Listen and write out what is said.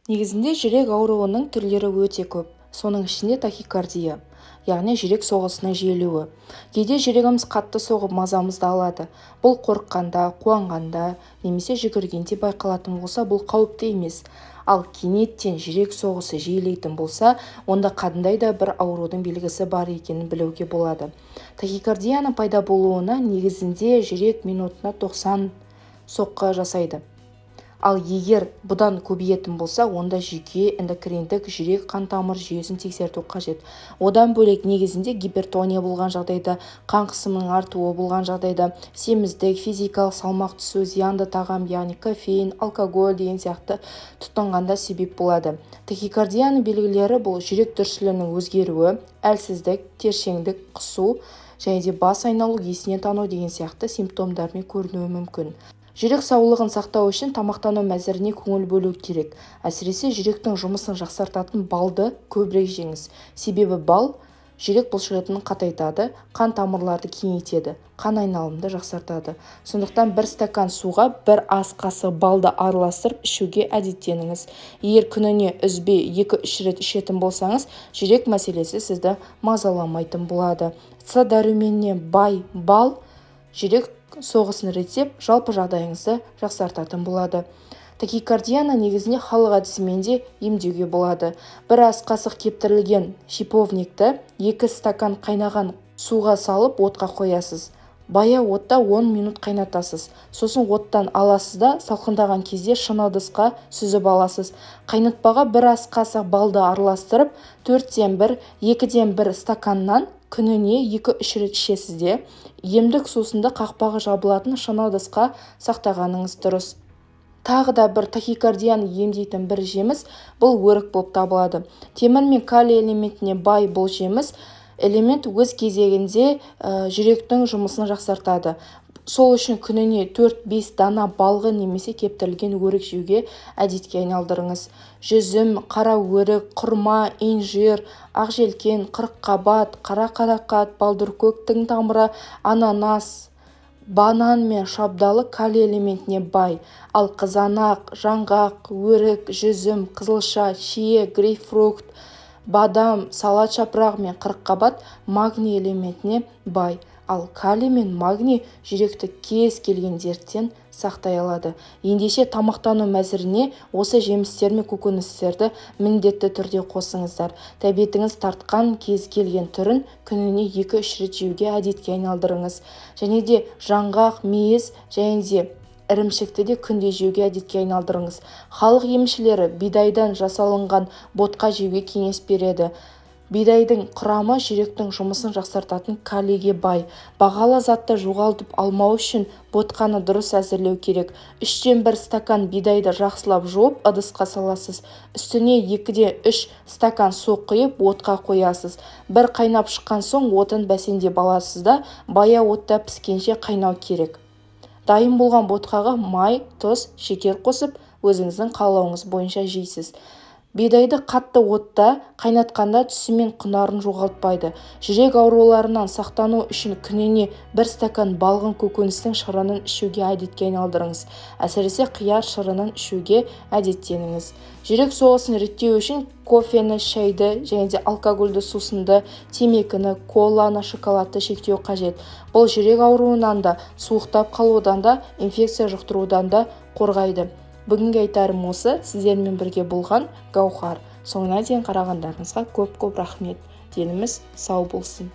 Негізінде жүрек ауруының түрлері өте көп. Соның ішінде тахикардия, яғни жүрек соғысының жиілеуі. Кейде жүрегіміз қатты соғып мазамызды алады. Бұл қорыққанда, қуанғанда, немесе жүгіргенде байқалатын болса, бұл қауіпті емес. Ал кенеттен жүрек соғысы жиілейтін болса, онда қандай да бір аурудың белгісі бар екенін білуге болады. Тахикардияның пайда болуына негізінде жүрек минутына 90 соққы жасайды. Ал егер бұдан көбейетін болса, онда жүйке, эндокриндік, жүрек, қан тамыр жүйесін тексерту қажет. Одан бөлек негізінде гипертония болған жағдайда, қан қысымының артуы болған жағдайда, семіздік, физикалық салмақ түсу, зиянды тағам, яғни кофеин, алкоголь деген сияқты тұтынғанда себеп болады. Тахикардияның белгілері бұл жүрек дүрсілінің өзгеруі, әлсіздік, тершеңдік, құсу және де бас айналу, есінен тану деген сияқты симптомдармен көрінуі мүмкін. Жүрек саулығын сақтау үшін тамақтану мәзіріне көңіл бөлу керек. Әсіресе жүректің жұмысын жақсартатын балды көбірек жеңіз. Себебі бал жүрек бұлшықетін қатайтады, қан тамырларды кеңейтеді, қан айналымды жақсартады. Сондықтан бір стакан суға бір ас қасық балды араластырып ішуге әдеттеніңіз. Егер күніне үзбей 2-3 рет ішетін болсаңыз, жүрек мәселесі сізді мазаламайтын болады. С дәруменіне бай бал жүрек соғысын реттеп, жалпы жағдайыңызды жақсартатын болады. Тахикардияны негізінде халық әдісімен де емдеуге болады. Бір ас қасық кептірілген шиповникті 2 стакан қайнаған суға салып отқа қоясыз. Баяу отта 10 минут қайнатасыз. Сосын оттан аласыз да салқындаған кезде шыны ыдысқа сүзіп аласыз. Қайнатпаға бір ас қасық балды араластырып, 4-тен 1, 2-ден 1 стаканнан күніне 2-3 рет ішесіз де, емдік сусынды қақпағы жабылатын шыны ыдысқа сақтағаныңыз дұрыс. Тағы да бір тахикардияны емдейтін бір жеміс бұл өрік болып табылады. Темір мен калий элементіне бай бұл жеміс элемент өз кезегінде жүректің жұмысын жақсартады. Сол үшін күніне 4-5 дана балғы немесе кептірілген өрік жеуге әдетке айналдырыңыз. Жүзім, қара өрік, құрма, инжир, ақжелкен, қырыққабат, қара қарақат, балдыркөктің тамыры, ананас, банан мен шабдалы калий элементіне бай. Ал қызанақ, жаңғақ, өрік, жүзім, қызылша, шие, грейпфрут, бадам, салат жапырағы мен қырыққабат магний элементіне бай. Ал калий мен магний жүректі кез келген дерттен сақтай алады. Ендеше тамақтану мәзіріне осы жемістер мен көкөністерді міндетті түрде қосыңыздар. Тәбетіңіз тартқан кез келген түрін күніне 2-3 рет жеуге әдетке айналдырыңыз. Және де жаңғақ, мейіз және де ірімшікті де күнде жеуге әдетке айналдырыңыз. Халық емшілері бидайдан жасалынған ботқа жеуге кеңес береді. Бидайдың құрамы жүректің жұмысын жақсартатын калийге бай. Бағалы затты жоғалтып алмау үшін ботқаны дұрыс әзірлеу керек. 3-тен 1 стакан бидайды жақсылап жуып ыдысқа саласыз. Үстіне 2-ден 3 стакан су құйып отқа қоясыз. Бір қайнап шыққан соң отын бәсеңдеп аласыз да баяу отта піскенше қайнау керек. Дайын болған ботқаға май, тұз, шекер қосып, өзіңіздің қалауыңыз бойынша жейсіз. Бидайды қатты отта қайнатқанда түсі мен құнарын жоғалтпайды. Жүрек ауруларынан сақтану үшін күніне 1 стакан балғын көкөністің шырынын ішуге әдетке айналдырыңыз. Әсіресе қияр шырынын ішуге әдеттеніңіз. Жүрек соғысын реттеу үшін кофені, шайды және де алкогольді сусынды, темекіні, коланы, шоколадты шектеу қажет. Бұл жүрек ауруынан да, суықтап қалудан да, инфекция жұқтырудан да қорғайды. Бүгінгі айтарым осы, сіздермен бірге болған Гаухар. Соңына дейін қарағандарыңызға көп-көп рахмет. Деніміз сау болсын.